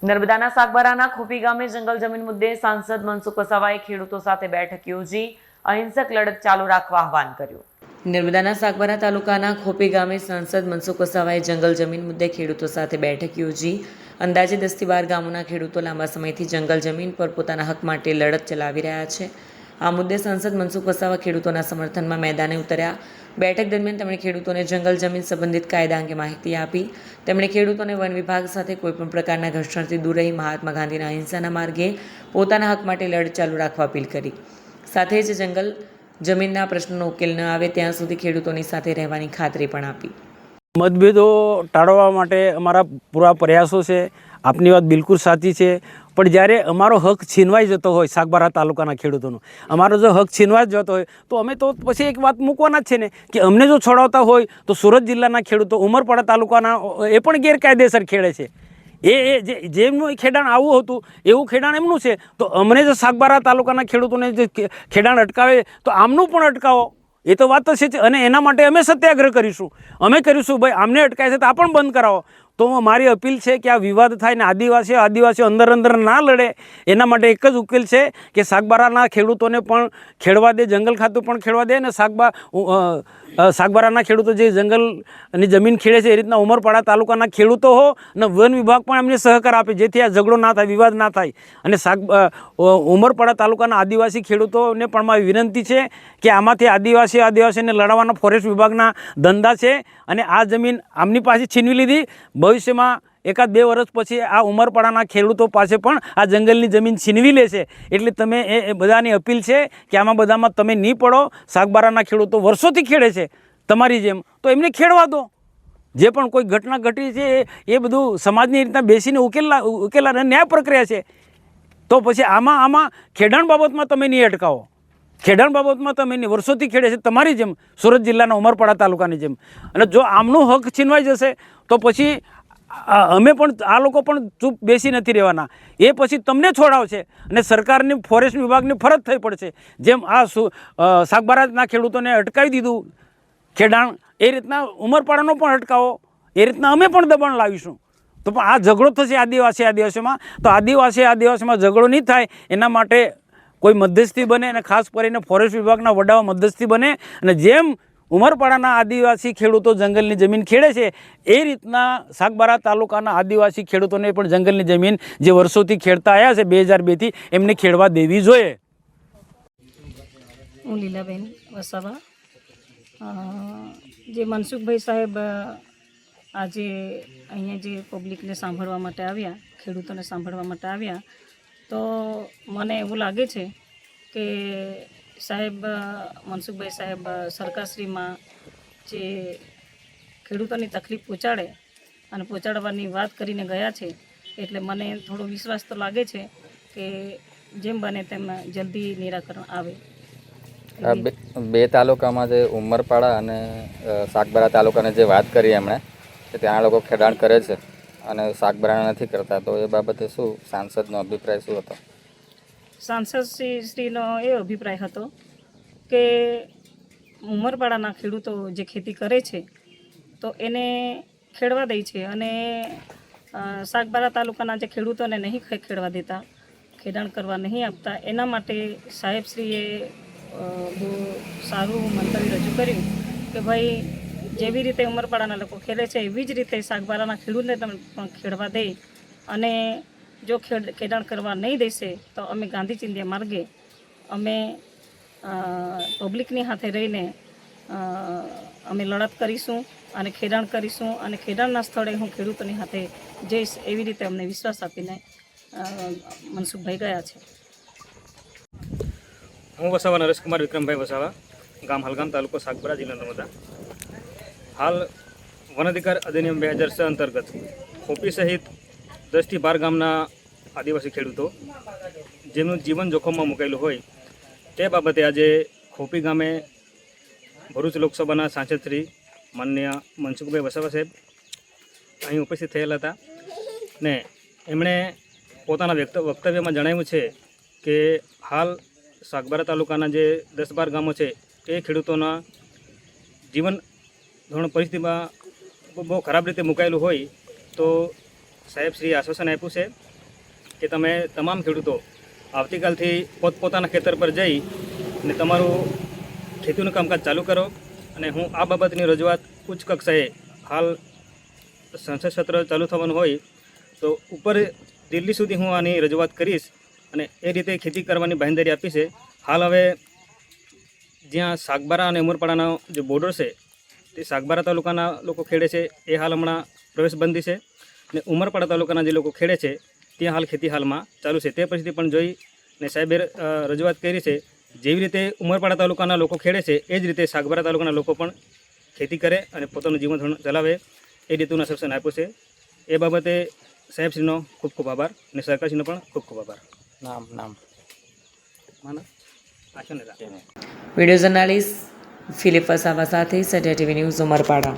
નર્મદાના સાગબારાના ખોપી ગામે જંગલ જમીન મુદ્દે સાંસદ મનસુખ વસાવાએ ખેડૂતો સાથે બેઠક યોજી અહિંસક લડત ચાલુ રાખવા આહવાન કર્યું। નર્મદાના સાગબારા તાલુકાના ખોપી ગામે સાંસદ મનસુખ વસાવાએ જંગલ જમીન મુદ્દે ખેડૂતો સાથે બેઠક યોજી અંદાજે 10 થી 12 ગામોના ખેડૂતો લાંબા સમયથી જંગલ જમીન પર પોતાના હક માટે લડત ચલાવી રહ્યા છે। આ મુદ્દે સાંસદ મનસુખ વસાવા ખેડૂતોના સમર્થનમાં મેદાને ઉતર્યા। બેઠક દરમિયાન તેમણે ખેડૂતોને જંગલ જમીન સંબંધિત કાયદા અંગે માહિતી આપી। તેમણે ખેડૂતોને વન વિભાગ સાથે કોઈપણ પ્રકારના ઘર્ષણથી દૂર રહી મહાત્મા ગાંધીના અહિંસાના માર્ગે પોતાના હક માટે લડત ચાલુ રાખવા અપીલ કરી। સાથે જ જંગલ જમીનના પ્રશ્નનો ઉકેલ ન આવે ત્યાં સુધી ખેડૂતોની સાથે રહેવાની ખાતરી પણ આપી। મતભેદો ટાળવા માટે અમારા પૂરા પ્રયાસો છે। આપની વાત બિલકુલ સાચી છે, પણ જ્યારે અમારો હક છીનવાઈ જતો હોય સાગબારા તાલુકાના ખેડૂતોનો, અમારો જો હક છીનવાઈ જતો હોય તો અમે તો પછી એક વાત મૂકવાના જ છે ને કે અમને જો છોડાવતા હોય તો સુરત જિલ્લાના ખેડૂતો ઉમરપાડા તાલુકાના એ પણ ગેરકાયદેસર ખેડે છે। જેમનું ખેડાણ આવું હતું એવું ખેડાણ એમનું છે, તો અમને જો સાગબારા તાલુકાના ખેડૂતોને જે ખેડાણ અટકાવે તો આમનું પણ અટકાવો, એ તો વાત છે। અને એના માટે અમે સત્યાગ્રહ કરીશું, અમે કરીશું ભાઈ આમને અટકાય છે તો આ પણ બંધ કરાવો। તો મારી અપીલ છે કે આ વિવાદ થાય ને આદિવાસીઓ અંદર ના લડે, એના માટે એક જ ઉકેલ છે કે સાગબારાના ખેડૂતોને પણ ખેડવા દે, જંગલ ખાતું પણ ખેડવા દે, અને સાગબારાના ખેડૂતો જે જંગલની જમીન ખેડે છે એ રીતના ઉમરપાડા તાલુકાના ખેડૂતો હો અને વન વિભાગ પણ એમને સહકાર આપે, જેથી આ ઝઘડો ના થાય, વિવાદ ના થાય। અને ઉમરપાડા તાલુકાના આદિવાસી ખેડૂતોને પણ મારી વિનંતી છે કે આમાંથી આદિવાસીને લડાવવાના ફોરેસ્ટ વિભાગના ધંધા છે, અને આ જમીન આમની પાસે છીનવી લીધી, ભવિષ્યમાં 1-2 વર્ષ પછી આ ઉમરપાડાના ખેડૂતો પાસે પણ આ જંગલની જમીન છીનવી લેશે। એટલે તમે એ બધાની અપીલ છે કે આમાં બધામાં તમે નહીં પડો। સાગબારાના ખેડૂતો વર્ષોથી ખેડે છે તમારી જેમ, તો એમને ખેડવા દો। જે પણ કોઈ ઘટના ઘટી છે એ બધું સમાજની રીતના બેસીને ઉકેલા ન્યાય પ્રક્રિયા છે। તો પછી આમાં ખેડાણ બાબતમાં તમે નહીં અટકાવો, ખેડાણ બાબતમાં તમે નહીં, વર્ષોથી ખેડે છે તમારી જેમ, સુરત જિલ્લાના ઉમરપાડા તાલુકાની જેમ। અને જો આમનું હક છીનવાઈ જશે તો પછી અમે પણ, આ લોકો પણ ચૂપ બેસી નથી રહેવાના, એ પછી તમને છોડાવશે અને સરકારની ફોરેસ્ટ વિભાગની ફરજ થઈ પડશે। જેમ આ સાગબારાના ખેડૂતોને અટકાવી દીધું ખેડાણ, એ રીતના ઉમરપાડાનો પણ અટકાવો, એ રીતના અમે પણ દબાણ લાવીશું। તો પણ આ ઝઘડો થશે આદિવાસીમાં, તો આદિવાસીમાં ઝઘડો નહીં થાય એના માટે કોઈ મધ્યસ્થી બને, અને ખાસ કરીને ફોરેસ્ટ વિભાગના વડાઓ મધ્યસ્થી બને, અને જેમ ઉમરપાડાના આદિવાસી ખેડૂતો જંગલની જમીન ખેડે છે એ રીતના સાગબારા તાલુકાના આદિવાસી ખેડૂતોને પણ જંગલની જમીન જે વર્ષોથી ખેડતા આવ્યા છે 2002થી, એમને ખેડવા દેવી જોઈએ। હું લીલાબેન વસાવા, જે મનસુખભાઈ સાહેબ આજે અહીંયા જે પબ્લિકને સાંભળવા માટે આવ્યા, ખેડૂતોને સાંભળવા માટે આવ્યા, તો મને એવું લાગે છે કે મનસુખભાઈ સાહેબ સરકારશ્રીમાં જે ખેડૂતોની તકલીફ પહોંચાડવાની વાત કરીને ગયા છે, એટલે મને થોડો વિશ્વાસ તો લાગે છે કે જેમ બને તેમ જલ્દી નિરાકરણ આવે। બે તાલુકામાં જે ઉમરપાડા અને સાગબારા તાલુકાની જે વાત કરી એમણે કે ત્યાં લોકો ખેડાણ કરે છે અને સાગબારા નથી કરતા, તો એ બાબતે શું સાંસદનો અભિપ્રાય શું હતો? સાંસદશ્રીનો એ અભિપ્રાય હતો કે ઉમરપાડાના ખેડૂતો જે ખેતી કરે છે તો એને ખેડવા દે છે, અને સાગબારા તાલુકાના જે ખેડૂતોને નહીં ખેડવા દેતા, ખેડાણ કરવા નહીં આપતા, એના માટે સાહેબશ્રીએ બહુ સારું મંતવ્ય રજૂ કર્યું કે ભાઈ જેવી રીતે ઉમરપાડાના લોકો ખેડે છે એવી જ રીતે સાગબારાના ખેડૂતને પણ ખેડવા દે, અને જો ખેડાણ કરવા નહીં દેશે તો અમે ગાંધી ચિંધ્યા માર્ગે અમે પબ્લિકની સાથે રહીને અમે લડત કરીશું અને ખેડાણ કરીશું, અને ખેડાણના સ્થળે હું ખેડૂતોની સાથે જઈશ, એવી રીતે અમને વિશ્વાસ આપીને મનસુખભાઈ ગયા છે। હું વસાવા નરેશકુમાર વિક્રમભાઈ વસાવા, ગામ હલગામ, તાલુકો સાગબારા, જિલ્લા નર્મદા। હાલ વન અધિકાર અધિનિયમ 2006 અંતર્ગત ખોપી સહિત 10 થી 12 ગામના આદિવાસી ખેડૂતો જેમનું જીવન જોખમમાં મુકાયેલું હોય તે બાબતે આજે ખોપી ગામે ભરૂચ લોકસભાના સાંસદ શ્રી માનનીય મનસુખભાઈ વસાવા સાહેબ અહીં ઉપસ્થિત થયેલા હતા, ને એમણે પોતાના વક્તવ્યમાં જણાવ્યું છે કે હાલ સાગબારા તાલુકાના જે 10-12 ગામો છે એ ખેડૂતોના જીવન ધોરણ પરિસ્થિતિમાં બહુ ખરાબ રીતે મુકાયેલું હોય, તો સાહેબશ્રીએ આશ્વાસન આપ્યું છે કે તમે તમામ ખેડૂતો આવતીકાલથી પોતપોતાના ખેતર પર જઈ અને તમારું ખેતીનું કામકાજ ચાલુ કરો. અને હું આ બાબતની રજૂઆત ઉચ્ચ કક્ષાએ હાલ સંસદ સત્ર ચાલુ થવાનું હોય તો ઉપર દિલ્હી સુધી હું આની રજૂઆત કરીશ અને એ રીતે ખેતી કરવાની બાંહેધરી આપી છે. હાલ હવે જ્યાં સાગબારા અને ઉમરપાડાનો જે બોર્ડર છે તે સાગબારા તાલુકાના લોકો ખેડે છે એ હાલ હમણાં પ્રવેશબંધી છે અને ઉમરપાડા તાલુકાના જે લોકો ખેડે છે ત્યાં હાલ ખેતી હાલમાં ચાલુ છે. તે પરિસ્થિતિ પણ જોઈ ને સાહેબે રજૂઆત કરી છે જેવી રીતે ઉમરપાડા તાલુકાના લોકો ખેડે છે એ જ રીતે સાગબારા તાલુકાના લોકો પણ ખેતી કરે અને પોતાનું જીવન ધોરણ ચલાવે એ રીતનું આશ્વાસન આપ્યું છે. એ બાબતે સાહેબશ્રીનો ખૂબ ખૂબ આભાર અને સરકારશ્રીનો પણ ખૂબ ખૂબ આભાર. નામ વિડીયો જર્નાલિસ્ટ ફિલિપ વસાવા સાથે સત્યા ટીવી ન્યૂઝ ઉમરપાડા.